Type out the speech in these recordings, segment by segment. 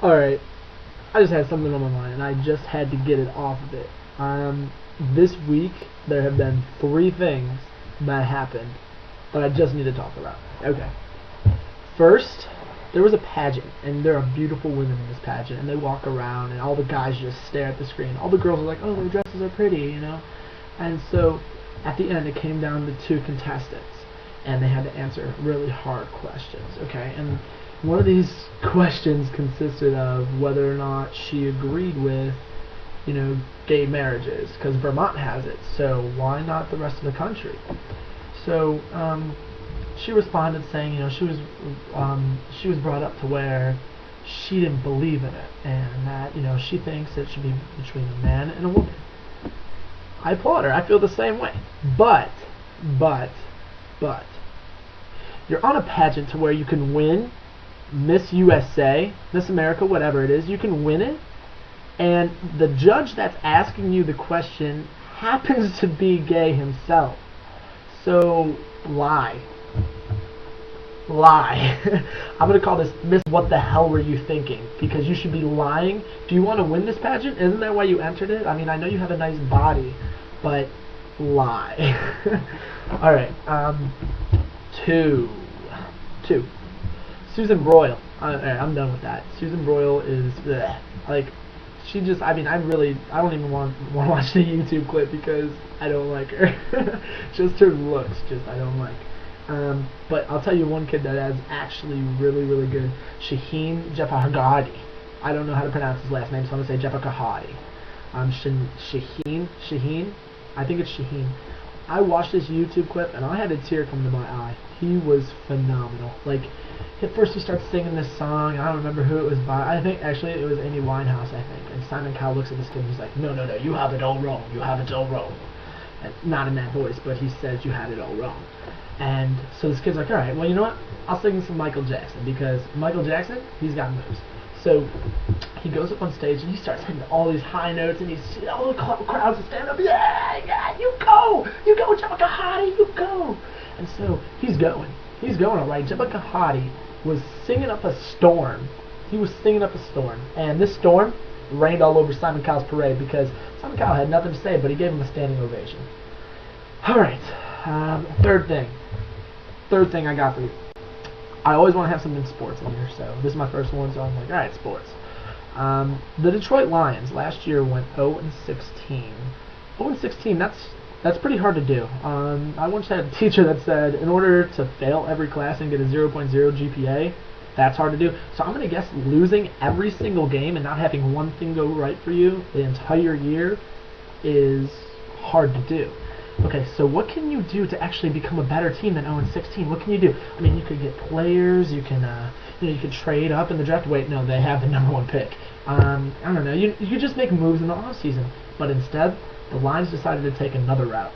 Alright, I just had something on my mind, and I just had to get it off of it. This week, there have been 3 things that happened that I just need to talk about. Okay. First, there was a pageant, and there are beautiful women in this pageant, and they walk around, and all the guys just stare at the screen. All the girls are like, oh, their dresses are pretty, you know? And so, at the end, it came down to 2 contestants, and they had to answer really hard questions, okay? And one of these questions consisted of whether or not she agreed with, you know, gay marriages, because Vermont has it, so why not the rest of the country? So, she responded saying, you know, she was brought up to where she didn't believe in it, and that, you know, she thinks it should be between a man and a woman. I applaud her. I feel the same way. But, you're on a pageant to where you can win Miss USA, Miss America, whatever it is, you can win it, and the judge that's asking you the question happens to be gay himself. So, lie. I'm going to call this Miss What the Hell Were You Thinking? Because you should be lying. Do you want to win this pageant? Isn't that why you entered it? I mean, I know you have a nice body, but lie. Alright, 2. Susan Broyle. I'm done with that. Susan Broyle is, bleh. Like, she just, I mean, I don't even want to watch the YouTube clip because I don't like her. Just her looks, I don't like. But I'll tell you one kid that is actually really, really good. Shaheen Jeffahagadi. I don't know how to pronounce his last name, so I'm going to say Jeffahagadi. Shaheen? I think it's Shaheen. I watched this YouTube clip, and I had a tear come to my eye. He was phenomenal. Like, at first he starts singing this song, I don't remember who it was by. I think, actually, it was Amy Winehouse, I think. And Simon Cowell looks at this kid, and he's like, no, you have it all wrong. You have it all wrong. And not in that voice, but he says you had it all wrong. And so this kid's like, alright, well, you know what? I'll sing some Michael Jackson, because Michael Jackson, he's got moves. So he goes up on stage, and he starts hitting all these high notes, and all the crowds are standing up, yeah, you go, Jeffahagadi, you go. And so he's going alright. Jeffahagadi was singing up a storm. He was singing up a storm, and this storm rained all over Simon Cowell's parade, because Simon Cowell had nothing to say, but he gave him a standing ovation. Alright, third thing I got for you. I always want to have something sports in here, so this is my first one, so I'm like, alright, sports. The Detroit Lions last year went 0-16. 0-16, that's pretty hard to do. I once had a teacher that said, in order to fail every class and get a 0.0 GPA, that's hard to do. So I'm going to guess losing every single game and not having one thing go right for you the entire year is hard to do. Okay, so what can you do to actually become a better team than 0-16? What can you do? I mean, you could get players. You can, you could trade up in the draft. Wait, no, they have the #1 pick. I don't know. You could just make moves in the offseason. But instead, the Lions decided to take another route.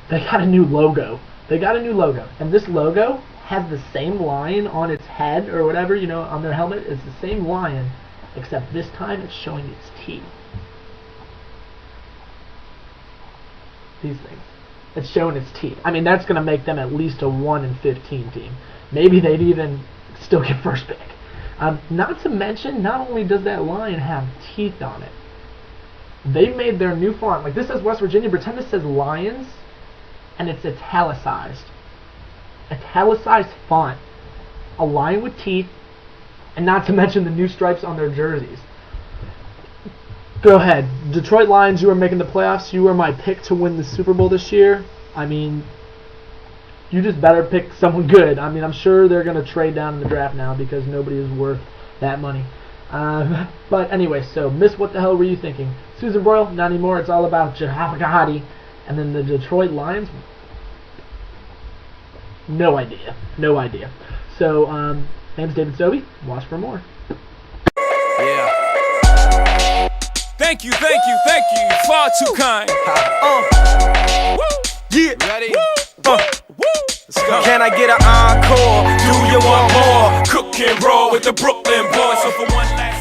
They got a new logo. And this logo has the same lion on its head or whatever, you know, on their helmet. It's the same lion, except this time it's showing its teeth. These things. It's showing its teeth. I mean, that's going to make them at least a 1-15 team. Maybe they'd even still get first pick. Not to mention, not only does that lion have teeth on it, they made their new font. Like, this says West Virginia. Pretend this says Lions, and it's italicized. Italicized font. A lion with teeth, and not to mention the new stripes on their jerseys. Go ahead. Detroit Lions, you are making the playoffs. You are my pick to win the Super Bowl this year. I mean, you just better pick someone good. I mean, I'm sure they're going to trade down in the draft now because nobody is worth that money. But anyway, so Miss What the Hell Were You Thinking? Susan Broyle, not anymore. It's all about Jeffahagadi. And then the Detroit Lions, no idea. So, name's David Sobey. Watch for more. Yeah. Thank you, far too kind. Woo. Yeah. Ready? Woo. Let's go. Can I get an encore? Do you want more? Cook and roll with the Brooklyn boys. So for one last